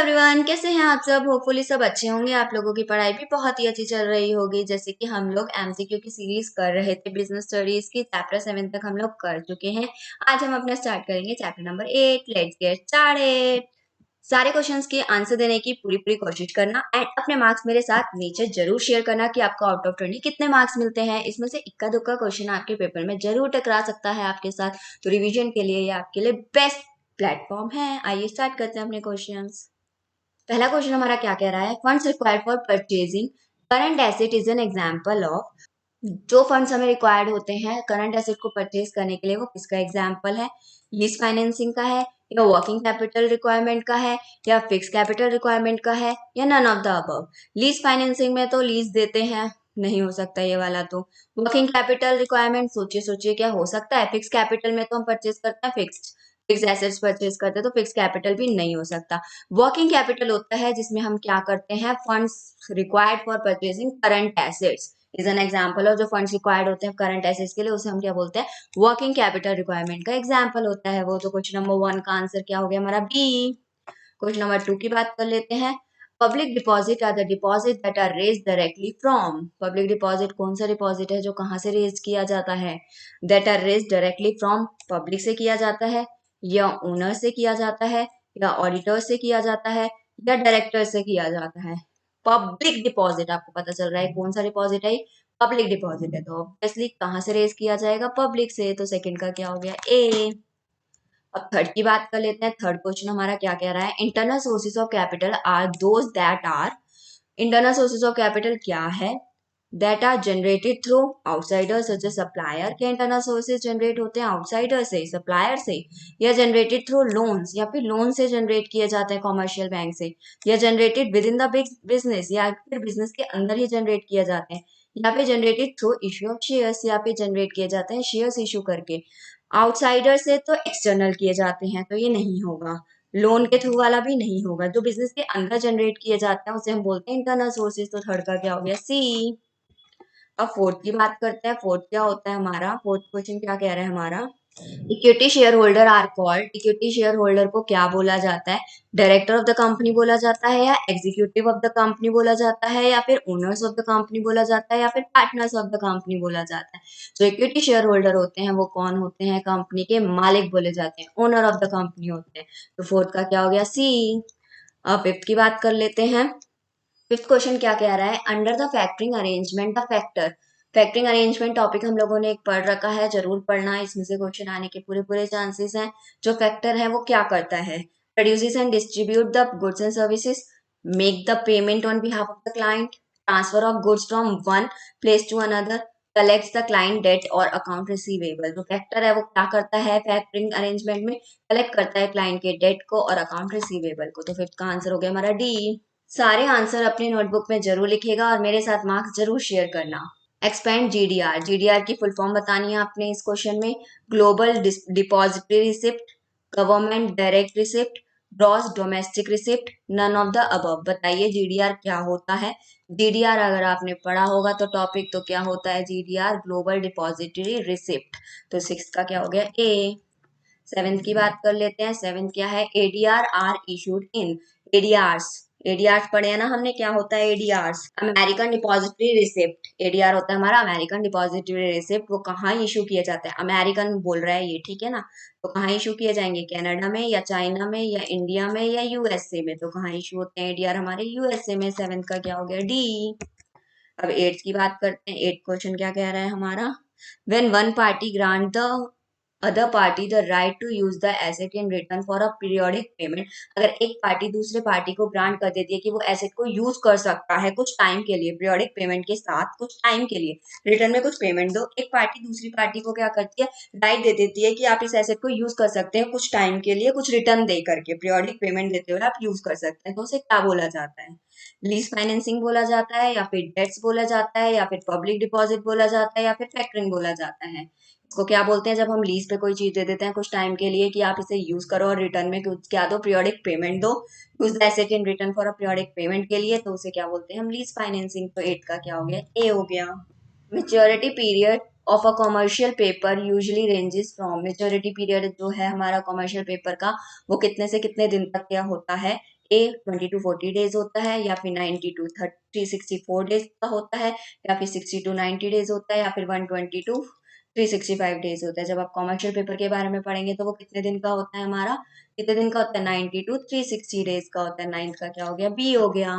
Everyone, कैसे हैं आप सब। होपफुली सब अच्छे होंगे। आप लोगों की पढ़ाई भी बहुत ही अच्छी चल रही होगी। जैसे कि हम लोग एमसीक्यू की सीरीज कर रहे थे, बिजनेस स्टडीज की चैप्टर 7 तक हम लोग कर चुके हैं। आज हम अपना स्टार्ट करेंगे chapter number 8। Let's get started. सारे क्वेश्चंस के आंसर देने की पूरी पूरी कोशिश करना एंड अपने मार्क्स मेरे साथ नीचे जरूर शेयर करना कि आपको आउट ऑफ 20 कितने मार्क्स मिलते हैं। इसमें से इक्का दुक्का क्वेश्चन आपके पेपर में जरूर टकरा सकता है आपके साथ, तो रिवीजन के लिए ये आपके लिए बेस्ट प्लेटफॉर्म है। आइए स्टार्ट करते हैं अपने क्वेश्चंस। पहला क्वेश्चन हमारा क्या कह रहा है, funds required for purchasing current asset is an example of. जो फंड्स हमें रिक्वायर्ड होते हैं करंट एसेट को परचेज करने के लिए, वो किसका एग्जांपल है। लीज फाइनेंसिंग का है, या वर्किंग कैपिटल रिक्वायरमेंट का है, या फिक्स कैपिटल रिक्वायरमेंट का है, या none of the above. Lease financing में तो लीज देते हैं, नहीं हो सकता ये वाला। तो वर्किंग कैपिटल रिक्वायरमेंट सोचिए सोचिए क्या हो सकता है। फिक्स कैपिटल में तो हम परचेज करते हैं, फिक्स एसेट्स परचेज करते हैं, तो फिक्स कैपिटल भी नहीं हो सकता। वर्किंग कैपिटल होता है जिसमें हम क्या करते हैं, funds required for purchasing current assets is an example. और जो फंड्स रिक्वायर्ड होते हैं करंट एसेट्स के लिए, उसे हम क्या बोलते हैं, वर्किंग कैपिटल रिक्वायरमेंट का एग्जांपल होता है वो। तो क्वेश्चन नंबर 1 का आंसर क्या हो गया हमारा, बी। क्वेश्चन नंबर 2 की बात कर लेते हैं। Public deposit are the deposit that are raise directly from. Public deposit कौन सा डिपॉजिट है जो कहाँ से रेज किया जाता है, that are raise directly from. Public से किया जाता है, या ओनर से किया जाता है, या ऑडिटर से किया जाता है, या डायरेक्टर से किया जाता है। पब्लिक डिपॉजिट आपको पता चल रहा है कौन सा डिपॉजिट है, पब्लिक डिपॉजिट है। तो ऑब्वियसली कहाँ से रेज किया जाएगा, पब्लिक से। तो सेकंड का क्या हो गया, ए। अब थर्ड की बात कर लेते हैं। थर्ड क्वेश्चन हमारा क्या कह रहा है, internal sources of capital are those that are. Internal sources of capital क्या है, that are generated through outsider such a supplier. के इंटरनल सोर्सेज जनरेट होते हैं आउटसाइडर से, सप्लायर से, या जनरेटेड थ्रू लोन्स, या फिर लोन से जनरेट किए जाते हैं कॉमर्शियल बैंक से, या generated with in the business, या फिर बिजनेस के अंदर ही जनरेट किए जाते हैं, या फिर generated through issue of shares, या फिर जनरेट किए जाते हैं शेयर्स इशू करके। आउटसाइडर से तो एक्सटर्नल किए जाते हैं, तो ये नहीं होगा। लोन के थ्रू वाला भी नहीं होगा। जो बिजनेस के अंदर जनरेट किए जाते हैं उसे हम बोलते हैं इंटरनल सोर्सेज। तो थर्ड का क्या हो गया, सी। अब फोर्थ की बात करते हैं। फोर्थ क्या होता है हमारा, फोर्थ क्वेश्चन क्या कह रहा है हमारा, equity share holder are called. Equity share holder को क्या बोला जाता है, डायरेक्टर ऑफ द कंपनी बोला जाता है, या एग्जीक्यूटिव ऑफ द कंपनी बोला जाता है, या फिर ओनर्स ऑफ द कंपनी बोला जाता है, या फिर पार्टनर्स ऑफ द कंपनी बोला जाता है। जो इक्विटी शेयर होल्डर होते हैं वो कौन होते हैं, कंपनी के मालिक बोले जाते हैं, ओनर ऑफ द कंपनी होते हैं। तो फोर्थ का क्या हो गया, सी। अब फिफ्थ की बात कर लेते हैं। फिफ्थ क्वेश्चन क्या कह रहा है, under the factoring arrangement the factor. Factoring arrangement topic हम लोगों ने एक पढ़ रखा है, जरूर पढ़ना, इसमें से क्वेश्चन आने के पूरे पूरे चांसेस हैं। जो फैक्टर है वो क्या करता है, produces and distribute the goods and services, make the payment on behalf of the client, transfer of goods from one place to another, collects the client debt और अकाउंट रिसीवेबल। जो factor है वो क्या करता है, फैक्टरिंग अरेंजमेंट में collect करता है क्लाइंट के डेट को और अकाउंट रिसीवेबल को। तो फिफ्थ का आंसर हो गया हमारा डी। सारे आंसर अपनी नोटबुक में जरूर लिखिएगा और मेरे साथ मार्क्स जरूर शेयर करना। Expand GDR. जीडीआर की फुल फॉर्म बतानी है आपने इस क्वेश्चन में। Global depository receipt, government direct receipt, gross domestic receipt, none of the above. बताइए जीडीआर क्या होता है। जीडीआर अगर आपने पढ़ा होगा तो टॉपिक, तो क्या होता है जीडीआर, ग्लोबल डिपॉजिटरी रिसिप्ट। तो सिक्स का क्या हो गया, ए। सेवेंथ की बात कर लेते हैं। सेवेंथ क्या है, एडीआर आर इशूड इन। एडीआर्स, एडीआर्स पढ़े हैं ना हमने, क्या होता है एडीआर्स, अमेरिकन डिपॉजिटरी रिसिप्ट। एडीआर होता है हमारा अमेरिकन डिपॉजिटरी रिसिप्ट। वो कहाँ इशू किए जाते हैं, अमेरिकन बोल रहा है ये, ठीक है ना। तो कहाँ इशू किए जाएंगे, कनाडा में, या चाइना में, या इंडिया में, या यूएसए में। तो कहाँ इशू होते हैं एडीआर, हमारे यूएसए में। सेवेंथ का क्या हो गया, डी। अब एट्थ की बात करते हैं। एट क्वेश्चन क्या कह रहा है हमारा, when one party grant the other party the right to use the asset in return for a periodic payment। अगर एक पार्टी दूसरे पार्टी को ग्रांट कर देती है कि वो एसेट को यूज कर सकता है कुछ टाइम के लिए, पीरियोडिक पेमेंट के साथ कुछ टाइम के लिए, रिटर्न में कुछ पेमेंट दो। एक पार्टी दूसरी पार्टी को क्या करती है, राइट दे देती है कि आप इस एसेट को यूज कर सकते हैं कुछ टाइम के लिए, कुछ रिटर्न दे करके, पीरियोडिक पेमेंट देते हुए आप यूज कर सकते हैं। तो उसे क्या बोला जाता है, लीज फाइनेंसिंग बोला जाता है, या फिर डेट्स बोला जाता है, या फिर पब्लिक डिपॉजिट बोला जाता है, या फिर फैक्टरिंग बोला जाता है। इसको क्या बोलते हैं, जब हम लीज पे कोई चीज दे देते हैं कुछ टाइम के लिए कि आप इसे यूज करो और रिटर्न में कुछ क्या दो, पीरियोडिक पेमेंट दो, use the asset in return for a periodic payment के लिए, तो उसे क्या बोलते हैं हम, लीज फाइनेंसिंग। तो एट का क्या हो गया, ए हो गया। Maturity period of a commercial paper usually ranges from. Maturity period जो है हमारा कॉमर्शियल पेपर का, वो कितने से कितने दिन तक क्या होता है, ए 20 to 40 डेज होता है, या फिर 90 to 364 डेज का होता है, या फिर 60 to 90 डेज होता है, या फिर 120 to 365 डेज होता है। जब आप कॉमर्शियल पेपर के बारे में पढ़ेंगे तो वो कितने दिन का होता है हमारा, कितने दिन का होता है, 90 to 360 डेज का होता है। नाइन्थ का क्या हो गया, बी हो गया।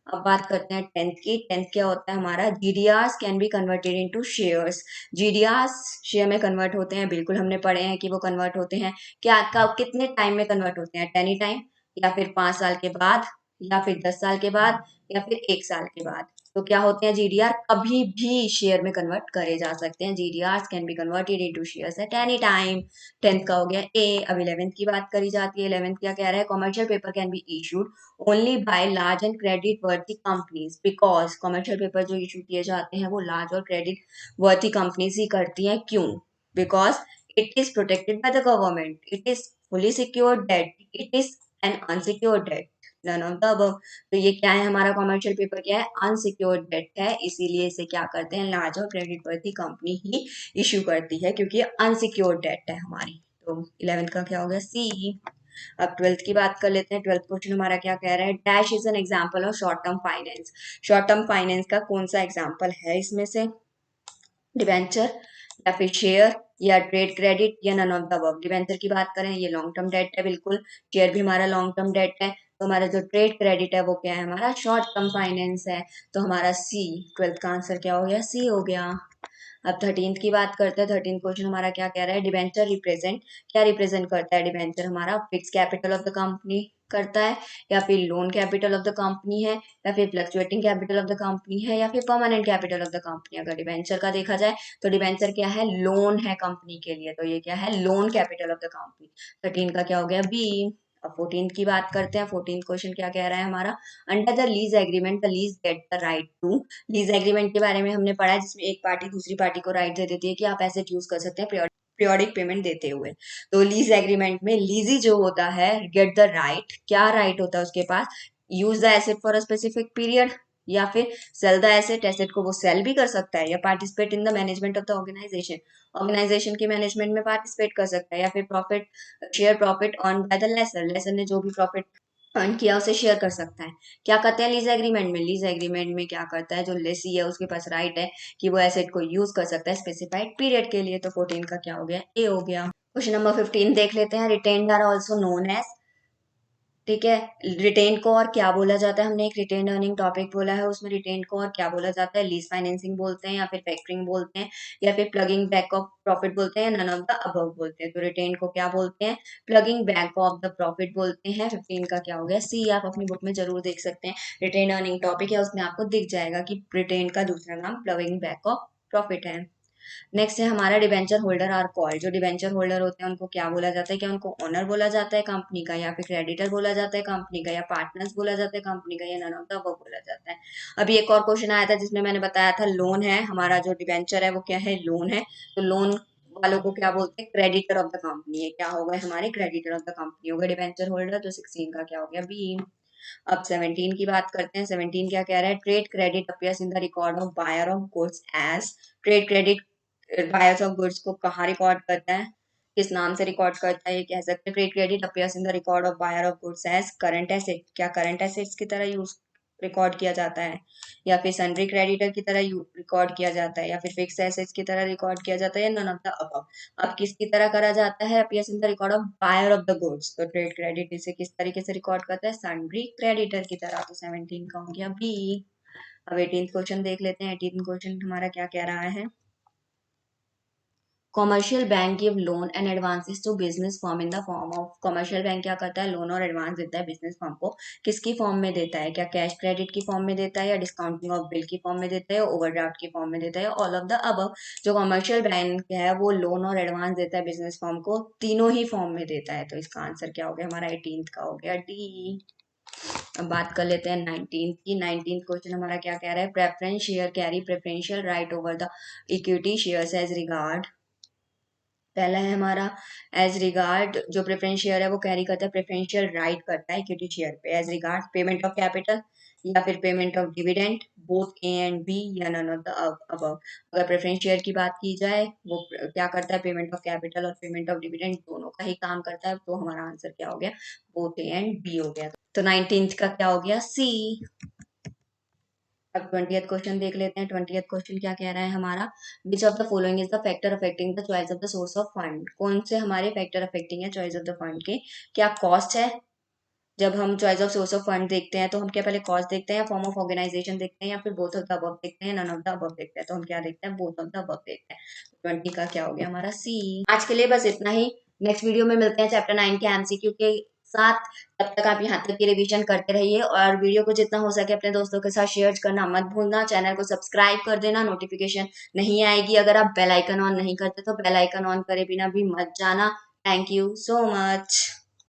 अब बात करते हैं टेंथ की। टेंथ क्या होता है हमारा, GDRs can be converted into shares. GDRs share में कन्वर्ट होते हैं, बिल्कुल हमने पढ़े हैं कि वो कन्वर्ट होते हैं। क्या कितने टाइम में कन्वर्ट होते हैं, टेनी टाइम, या फिर 5 साल के बाद, या फिर 10 साल के बाद, या फिर 1 साल के बाद। तो क्या होते हैं जीडीआर, कभी भी शेयर में कन्वर्ट करे जा सकते हैं। GDR can be converted into shares at any time. Tenth का हो गया ए। अब 11th की बात करी जाती है। 11th क्या कह रहा है, commercial paper can be issued only by large and credit worthy companies, because commercial paper जो इशू किए जाते हैं वो लार्ज और क्रेडिट वर्थी कंपनीज ही करती हैं। क्यों, because it is protected by the government, it is fully secured debt, it is an unsecured debt, none of the above. तो ये क्या है हमारा, कमर्शियल पेपर क्या है, अनसिक्योर्ड डेट है, इसीलिए इसे क्या करते हैं, लार्ज और क्रेडिट वर्थी कंपनी ही इशू करती है, क्योंकि ये अनसिक्योर्ड डेट है हमारी। तो 11th का क्या हो गया, सी। अब 12th की बात कर लेते हैं। 12th क्वेश्चन हमारा क्या कह रहा है, dash is an example of short term finance. Short term finance का कौन सा एग्जांपल है इसमें से, डिवेंचर, या फिर शेयर, या ट्रेड क्रेडिट, या none of the above. Debenture की बात करें, ये लॉन्ग टर्म डेट है बिल्कुल, शेयर भी हमारा लॉन्ग टर्म डेट है। तो हमारा जो ट्रेड क्रेडिट है वो क्या है, हमारा शॉर्ट टर्म फाइनेंस है। तो हमारा सी, 12th का आंसर क्या हो गया, सी हो गया। अब 13th की बात करते हैं। 13th क्वेश्चन हमारा क्या कह रहा है, डिबेंचर रिप्रेजेंट, क्या रिप्रेजेंट करता है डिबेंचर, हमारा fix capital of the company करता है, या फिर loan capital of the company है, या फिर fluctuating capital of the company है, या फिर permanent capital of the company. अगर डिबेंचर का देखा जाए तो डिबेंचर क्या है, लोन है कंपनी के लिए, तो ये क्या है, loan capital of the company. 13 का क्या हो गया, बी। अब 14 की बात करते हैं। 14 क्वेश्चन क्या कह रहा है हमारा, under the lease agreement the lease get the right to. Lease agreement के बारे में हमने पढ़ा है, जिसमें एक पार्टी दूसरी पार्टी को राइट दे देती है कि आप एसेट यूज कर सकते हैं पीरियोडिक पेमेंट देते हुए। तो लीज एग्रीमेंट में लीजी जो होता है, गेट द राइट, क्या राइट होता है उसके पास, use the asset for a specific period, या फिर सेल द एसेट, एसेट को वो सेल भी कर सकता है, या participate in the management of the organisation, organisation के मैनेजमेंट में पार्टिसिपेट कर सकता है, या फिर profit, share profit earn by the lessor, lessor ने जो भी प्रॉफिट अर्न किया उसे शेयर कर सकता है। क्या करते हैं लीज एग्रीमेंट में, लीज एग्रीमेंट में क्या करता है, जो लेसी है उसके पास राइट है कि वो एसेट को यूज कर सकता है स्पेसिफाइड पीरियड के लिए। तो 14 का क्या हो गया, ए हो गया। क्वेश्चन नंबर 15 देख लेते हैं। Retained are also known as, ठीक है, रिटेन को और क्या बोला जाता है, हमने एक रिटेन अर्निंग टॉपिक बोला है, उसमें रिटेन को और क्या बोला जाता है, लीज फाइनेंसिंग बोलते हैं, या फिर फैक्टरिंग बोलते हैं, या फिर प्लगिंग बैक ऑफ प्रॉफिट बोलते हैं, नन ऑफ द अबव बोलते हैं। तो रिटेन को क्या बोलते हैं, plugging back of the profit बोलते हैं। 15 का क्या हो गया, सी। आप अपनी बुक में जरूर देख सकते हैं, रिटेन अर्निंग टॉपिक है, उसमें आपको दिख जाएगा कि रिटेन का दूसरा नाम प्लगिंग बैक ऑफ प्रॉफिट है। नेक्स्ट है हमारा डिबेंचर होल्डर आर कॉल्ड। जो डिबेंचर होल्डर होते हैं उनको क्या बोला जाता है, क्या उनको ओनर बोला जाता है कंपनी का, या फिर क्रेडिटर बोला जाता है कंपनी का, या पार्टनर्स बोला जाता है कंपनी का, या नन ऑफ द अबव बोला जाता है। अभी एक और क्वेश्चन आया था जिसमें मैंने बताया था लोन है हमारा, जो डिबेंचर है वो क्या है, लोन है। तो लोन वालों को क्या बोलते हैं, क्रेडिटर ऑफ द कंपनी है। क्या होगा हमारे, क्रेडिटर ऑफ द कंपनी होगा डिबेंचर होल्डर। तो 16 का क्या हो गया, बी। अब 17 की बात करते हैं। 17 क्या कह रहा है, trade credit appears in the record of buyer of goods as. Trade credit buyers of goods को कहाँ रिकॉर्ड करता है, किस नाम से रिकॉर्ड करता है, ये कह सकते हैं trade credit appears in the record of buyer of goods as current asset. क्या करंट एसेट्स की तरह यूज रिकॉर्ड किया जाता है, या फिर सन्ड्री क्रेडिटर की तरह रिकॉर्ड किया जाता है, या फिर फिक्स एसेट्स की तरह रिकॉर्ड किया जाता है, या नन ऑफ द अबव। अब किसकी तरह करा जाता है, appears in the record of buyer of the goods. तो ट्रेड क्रेडिट इसे किस तरीके से रिकॉर्ड करता है, सन्ड्री क्रेडिटर की तरह। तो 17 का हो गया बी। अब 18th क्वेश्चन देख लेते हैं। 18th क्वेश्चन हमारा क्या कह रहा है, commercial bank give loan and advances to business firm in the form of. Commercial bank क्या करता है, लोन और एडवांस देता है बिजनेस फर्म को। किसकी फॉर्म में देता है, क्या कैश क्रेडिट की फॉर्म में देता है, या डिस्काउंटिंग ऑफ बिल की फॉर्म में देता है, या ओवरड्राफ्ट की फॉर्म में देता है, ऑल ऑफ द अबव। जो कॉमर्शियल बैंक है वो लोन और एडवांस देता है बिजनेस फर्म को, तीनों ही फॉर्म में देता है। तो इसका आंसर क्या हो गया हमारा, 18th का हो गया डी। अब बात कर लेते हैं 19th की। 19th क्वेश्चन हमारा क्या कह रहा है, preference share carry preferential right over the equity shares as regard. पहला है हमारा एज रिगार्ड, जो प्रेफरेंस शेयर है वो कैरी करता है, प्रेफरेंशियल राइट करता है इक्विटी शेयर पे। As regard payment of capital, या फिर payment of dividend, both A and B, या नन ऑफ द अबव। अगर प्रेफरेंस शेयर की बात की जाए, वो क्या करता है, पेमेंट ऑफ कैपिटल और पेमेंट ऑफ डिविडेंड दोनों का ही काम करता है। तो हमारा आंसर क्या हो गया, बोथ ए एंड बी हो गया। तो 19th का क्या हो गया? सी। अब 20th क्वेश्चन देख लेते हैं। 20th क्वेश्चन क्या कह रहा है हमारा? Which of the following is the factor affecting the choice of the source of fund? कौन से हमारे फैक्टर अफेक्टिंग है चॉइस ऑफ द फंड के? क्या कॉस्ट है? जब हम choice of source of fund देखते हैं तो हम क्या पहले कॉस्ट देखते हैं या फॉर्म ऑफ ऑर्गेनाइजेशन देखते हैं या फिर बोथ ऑफ द अबव देखते हैं, नन ऑफ द अबव देखते हैं? तो हम क्या देखते हैं? बोथ ऑफ द अबव देखते हैं। 20 का क्या हो गया हमारा? सी। आज के लिए बस इतना ही। नेक्स्ट वीडियो में मिलते हैं चैप्टर 9 के एमसीक्यू के साथ। तब तक आप यहाँ तक की रिवीजन करते रहिए और वीडियो को जितना हो सके अपने दोस्तों के साथ शेयर करना मत भूलना। चैनल को सब्सक्राइब कर देना, नोटिफिकेशन नहीं आएगी अगर आप बेल आइकन ऑन नहीं करते, तो बेल आइकन ऑन करे बिना भी मत जाना। Thank you so much.